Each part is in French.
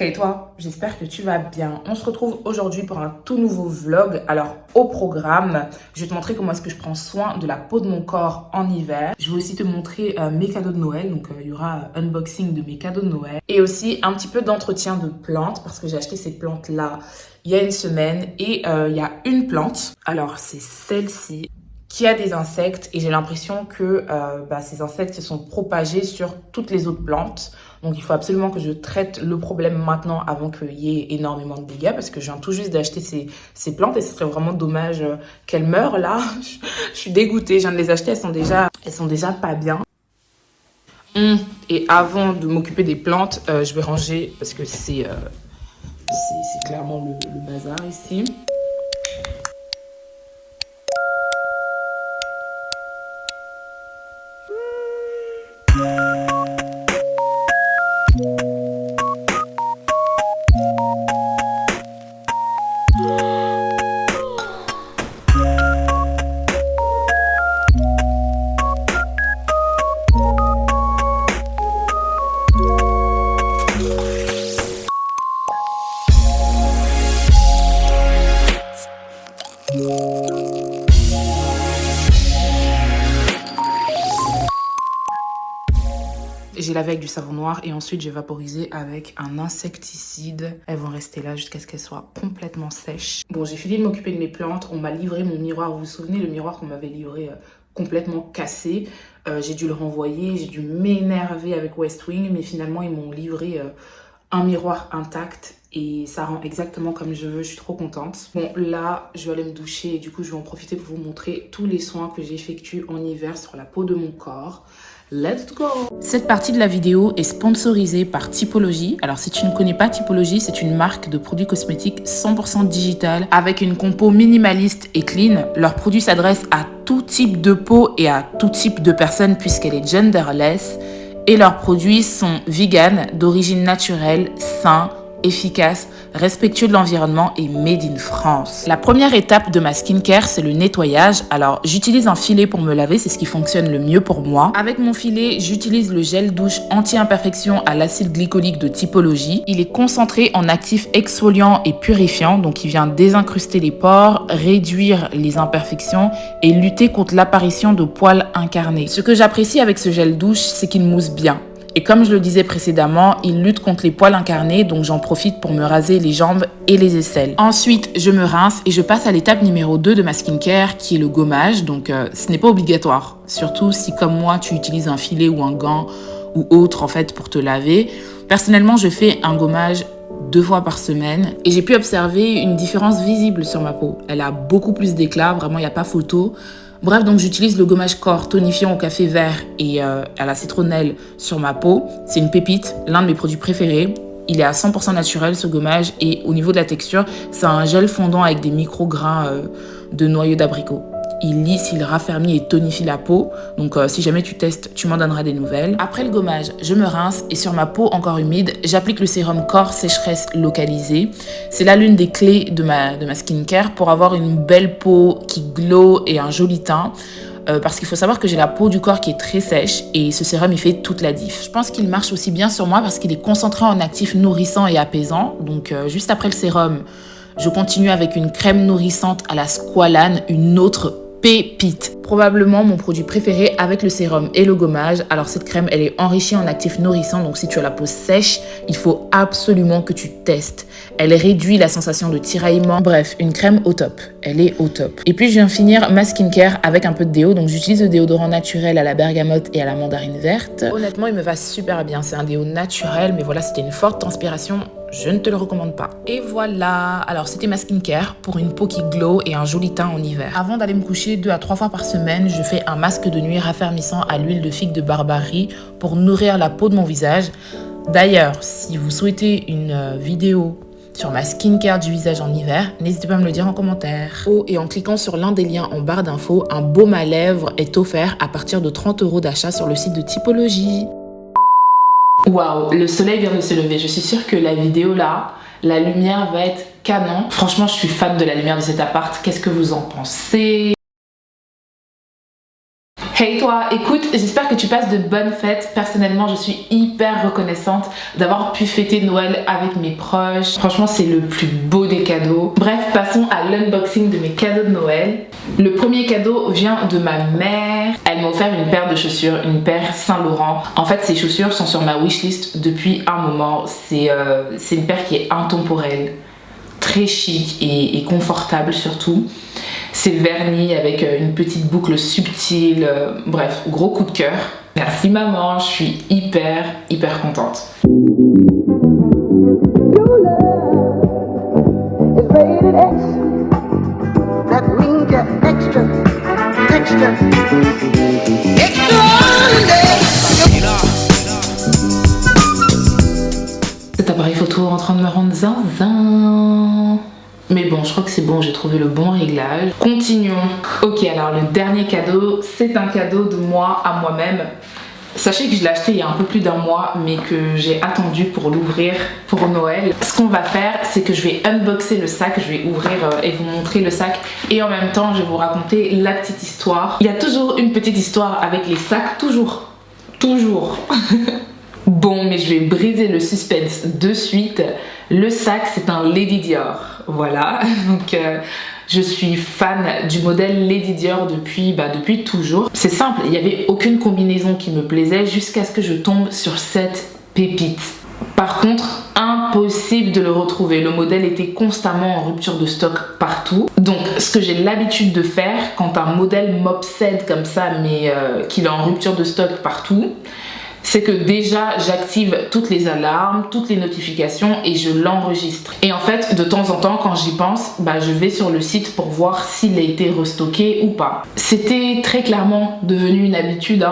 Hey toi, j'espère que tu vas bien. On se retrouve aujourd'hui pour un tout nouveau vlog. Alors au programme, je vais te montrer comment est-ce que je prends soin de la peau de mon corps en hiver. Je vais aussi te montrer mes cadeaux de Noël. Donc il y aura unboxing de mes cadeaux de Noël. Et aussi un petit peu d'entretien de plantes parce que j'ai acheté ces plantes-là il y a une semaine. Et il y a une plante, alors c'est celle-ci, qui a des insectes et j'ai l'impression que ces insectes se sont propagés sur toutes les autres plantes. Donc il faut absolument que je traite le problème maintenant avant qu'il y ait énormément de dégâts parce que je viens tout juste d'acheter ces plantes et ce serait vraiment dommage qu'elles meurent là. Je suis dégoûtée, je viens de les acheter, elles sont déjà pas bien. Et avant de m'occuper des plantes, je vais ranger parce que c'est clairement le bazar ici. J'ai lavé avec du savon noir et ensuite j'ai vaporisé avec un insecticide. Elles vont rester là jusqu'à ce qu'elles soient complètement sèches. Bon, j'ai fini de m'occuper de mes plantes. On m'a livré mon miroir. Vous vous souvenez, le miroir qu'on m'avait livré complètement cassé. J'ai dû le renvoyer. J'ai dû m'énerver avec West Wing. Mais finalement, ils m'ont livré un miroir intact. Et ça rend exactement comme je veux. Je suis trop contente. Bon, là, je vais aller me doucher. Et du coup, je vais en profiter pour vous montrer tous les soins que j'effectue en hiver sur la peau de mon corps. Let's go! Cette partie de la vidéo est sponsorisée par Typologie. Alors si tu ne connais pas Typologie, c'est une marque de produits cosmétiques 100% digital avec une compo minimaliste et clean. Leurs produits s'adressent à tout type de peau et à tout type de personnes puisqu'elle est genderless. Et leurs produits sont vegan, d'origine naturelle, sains, efficace, respectueux de l'environnement et made in France. La première étape de ma skincare, c'est le nettoyage. Alors, j'utilise un filet pour me laver, c'est ce qui fonctionne le mieux pour moi. Avec mon filet, j'utilise le gel douche anti-imperfection à l'acide glycolique de Typologie. Il est concentré en actif exfoliant et purifiant, donc il vient désincruster les pores, réduire les imperfections et lutter contre l'apparition de poils incarnés. Ce que j'apprécie avec ce gel douche, c'est qu'il mousse bien. Et comme je le disais précédemment, il lutte contre les poils incarnés, donc j'en profite pour me raser les jambes et les aisselles. Ensuite, je me rince et je passe à l'étape numéro 2 de ma skincare, qui est le gommage. Donc, ce n'est pas obligatoire. Surtout si, comme moi, tu utilises un filet ou un gant ou autre, en fait, pour te laver. Personnellement, je fais un gommage 2 fois par semaine et j'ai pu observer une différence visible sur ma peau. Elle a beaucoup plus d'éclat, vraiment, il n'y a pas photo. Bref, donc j'utilise le gommage corps tonifiant au café vert et à la citronnelle sur ma peau. C'est une pépite, l'un de mes produits préférés. Il est à 100% naturel ce gommage et au niveau de la texture, c'est un gel fondant avec des micro-grains de noyaux d'abricot. Il lisse, il raffermit et tonifie la peau. Donc si jamais tu testes, tu m'en donneras des nouvelles. Après le gommage, je me rince et sur ma peau encore humide, j'applique le sérum corps sécheresse localisée. C'est là l'une des clés de ma skincare pour avoir une belle peau qui glow et un joli teint. Parce qu'il faut savoir que j'ai la peau du corps qui est très sèche et ce sérum il fait toute la diff. Je pense qu'il marche aussi bien sur moi parce qu'il est concentré en actifs nourrissants et apaisants. Donc juste après le sérum, je continue avec une crème nourrissante à la squalane, une autre pépite. Probablement mon produit préféré avec le sérum et le gommage. Alors cette crème, elle est enrichie en actifs nourrissants. Donc si tu as la peau sèche, il faut absolument que tu testes. Elle réduit la sensation de tiraillement. Bref, une crème au top. Elle est au top. Et puis je viens finir ma skincare avec un peu de déo. Donc j'utilise le déodorant naturel à la bergamote et à la mandarine verte. Honnêtement, il me va super bien. C'est un déo naturel, mais voilà, c'était une forte transpiration. Je ne te le recommande pas. Et voilà, alors c'était ma skincare pour une peau qui glow et un joli teint en hiver. Avant d'aller me coucher 2 à 3 fois par semaine, je fais un masque de nuit raffermissant à l'huile de figue de Barbarie pour nourrir la peau de mon visage. D'ailleurs, si vous souhaitez une vidéo sur ma skincare du visage en hiver, n'hésitez pas à me le dire en commentaire. Oh, et en cliquant sur l'un des liens en barre d'infos, un baume à lèvres est offert à partir de 30 € d'achat sur le site de Typologie. Waouh, le soleil vient de se lever. Je suis sûre que la vidéo là, la lumière va être canon. Franchement, je suis fan de la lumière de cet appart. Qu'est-ce que vous en pensez? Hey toi, écoute, j'espère que tu passes de bonnes fêtes. Personnellement, je suis hyper reconnaissante d'avoir pu fêter Noël avec mes proches. Franchement, c'est le plus beau des cadeaux. Bref, passons à l'unboxing de mes cadeaux de Noël. Le premier cadeau vient de ma mère. Elle m'a offert une paire de chaussures, une paire Saint-Laurent. En fait, ces chaussures sont sur ma wishlist depuis un moment. C'est une paire qui est intemporelle, très chic et confortable surtout. C'est verni avec une petite boucle subtile. Bref, gros coup de cœur. Merci maman, je suis hyper contente. Cet appareil photo est en train de me rendre zinzin. Mais bon, je crois que c'est bon, j'ai trouvé le bon réglage. Continuons. Ok, alors le dernier cadeau, c'est un cadeau de moi à moi-même. Sachez que je l'ai acheté il y a un peu plus d'un mois, mais que j'ai attendu pour l'ouvrir pour Noël. Ce qu'on va faire, c'est que je vais unboxer le sac, je vais ouvrir et vous montrer le sac. Et en même temps, je vais vous raconter la petite histoire. Il y a toujours une petite histoire avec les sacs, toujours. Bon, mais je vais briser le suspense de suite. Le sac, c'est un Lady Dior. Voilà, donc je suis fan du modèle Lady Dior depuis toujours. C'est simple, il n'y avait aucune combinaison qui me plaisait jusqu'à ce que je tombe sur cette pépite. Par contre, impossible de le retrouver. Le modèle était constamment en rupture de stock partout. Donc, ce que j'ai l'habitude de faire quand un modèle m'obsède comme ça, mais qu'il est en rupture de stock partout, c'est que déjà j'active toutes les alarmes, toutes les notifications et je l'enregistre. Et en fait, de temps en temps, quand j'y pense, je vais sur le site pour voir s'il a été restocké ou pas. C'était très clairement devenu une habitude.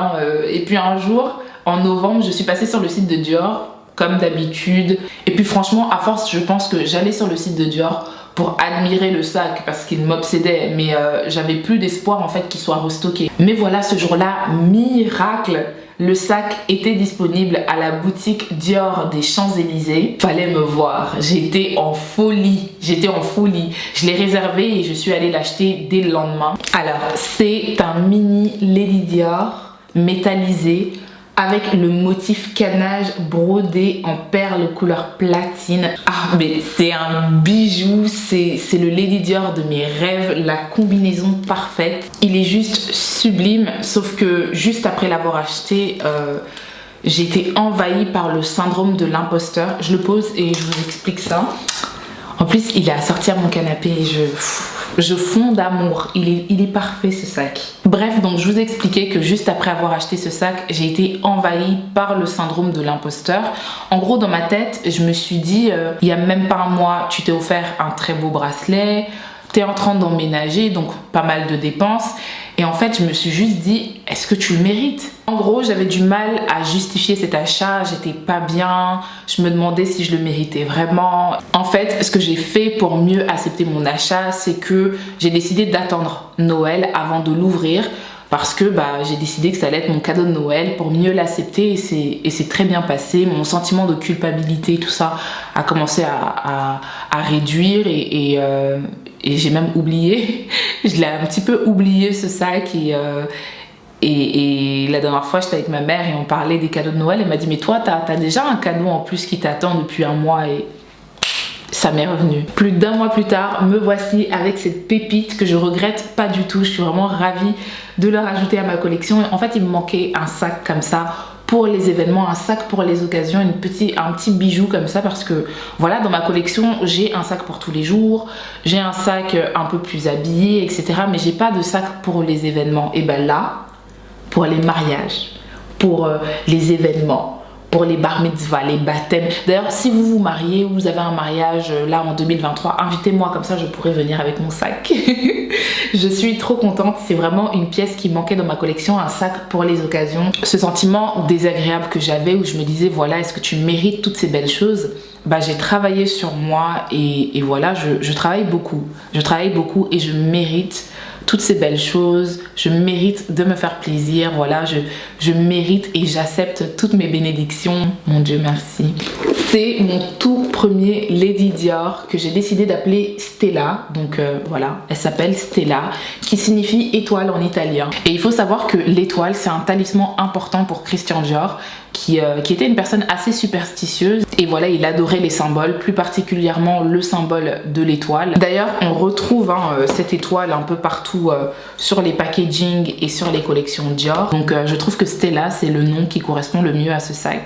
Et puis un jour, en novembre, je suis passée sur le site de Dior, comme d'habitude. Et puis franchement, à force, je pense que j'allais sur le site de Dior pour admirer le sac parce qu'il m'obsédait, mais j'avais plus d'espoir en fait qu'il soit restocké. Mais voilà, ce jour-là, miracle, le sac était disponible à la boutique Dior des Champs-Élysées. Fallait me voir, j'étais en folie. Je l'ai réservé et je suis allée l'acheter dès le lendemain. Alors, c'est un mini Lady Dior métallisé avec le motif canage brodé en perles couleur platine. Ah, mais c'est un bijou, c'est le Lady Dior de mes rêves, la combinaison parfaite. Il est juste sublime, sauf que juste après l'avoir acheté, j'ai été envahie par le syndrome de l'imposteur. Je le pose et je vous explique ça. En plus, il est assorti à mon canapé et je fonds d'amour. Il est parfait ce sac. Bref, donc je vous expliquais que juste après avoir acheté ce sac, j'ai été envahie par le syndrome de l'imposteur. En gros, dans ma tête, je me suis dit, il y a même pas un mois, tu t'es offert un très beau bracelet, t'es en train d'emménager, donc pas mal de dépenses. Et en fait, je me suis juste dit, est-ce que tu le mérites? En gros, j'avais du mal à justifier cet achat, j'étais pas bien, je me demandais si je le méritais vraiment. En fait, ce que j'ai fait pour mieux accepter mon achat, c'est que j'ai décidé d'attendre Noël avant de l'ouvrir parce que j'ai décidé que ça allait être mon cadeau de Noël pour mieux l'accepter et c'est très bien passé. Mon sentiment de culpabilité, tout ça, a commencé à réduire et j'ai même oublié, je l'ai un petit peu oublié ce sac et la dernière fois j'étais avec ma mère et on parlait des cadeaux de Noël. Elle m'a dit mais toi t'as déjà un cadeau en plus qui t'attend depuis un mois et ça m'est revenu. Plus d'un mois plus tard, me voici avec cette pépite que je regrette pas du tout. Je suis vraiment ravie de le rajouter à ma collection. En fait, il me manquait un sac comme ça pour les événements, un sac pour les occasions, un petit bijou comme ça parce que voilà, dans ma collection, j'ai un sac pour tous les jours, j'ai un sac un peu plus habillé, etc. Mais j'ai pas de sac pour les événements. Et là, pour les mariages, pour les événements, pour les bar mitzvahs, les baptêmes. D'ailleurs, si vous vous mariez ou vous avez un mariage là en 2023, invitez-moi, comme ça je pourrai venir avec mon sac. Je suis trop contente, c'est vraiment une pièce qui manquait dans ma collection, un sac pour les occasions. Ce sentiment désagréable que j'avais où je me disais, voilà, est-ce que tu mérites toutes ces belles choses? J'ai travaillé sur moi et voilà, je travaille beaucoup. Je travaille beaucoup et je mérite toutes ces belles choses, je mérite de me faire plaisir, voilà, je mérite et j'accepte toutes mes bénédictions. Mon Dieu, merci. C'est mon tout premier Lady Dior que j'ai décidé d'appeler Stella. Donc voilà, elle s'appelle Stella, qui signifie étoile en italien. Et il faut savoir que l'étoile, c'est un talisman important pour Christian Dior, qui était une personne assez superstitieuse. Et voilà, il adorait les symboles, plus particulièrement le symbole de l'étoile. D'ailleurs, on retrouve cette étoile un peu partout sur les packaging et sur les collections Dior. Donc je trouve que Stella, c'est le nom qui correspond le mieux à ce sac.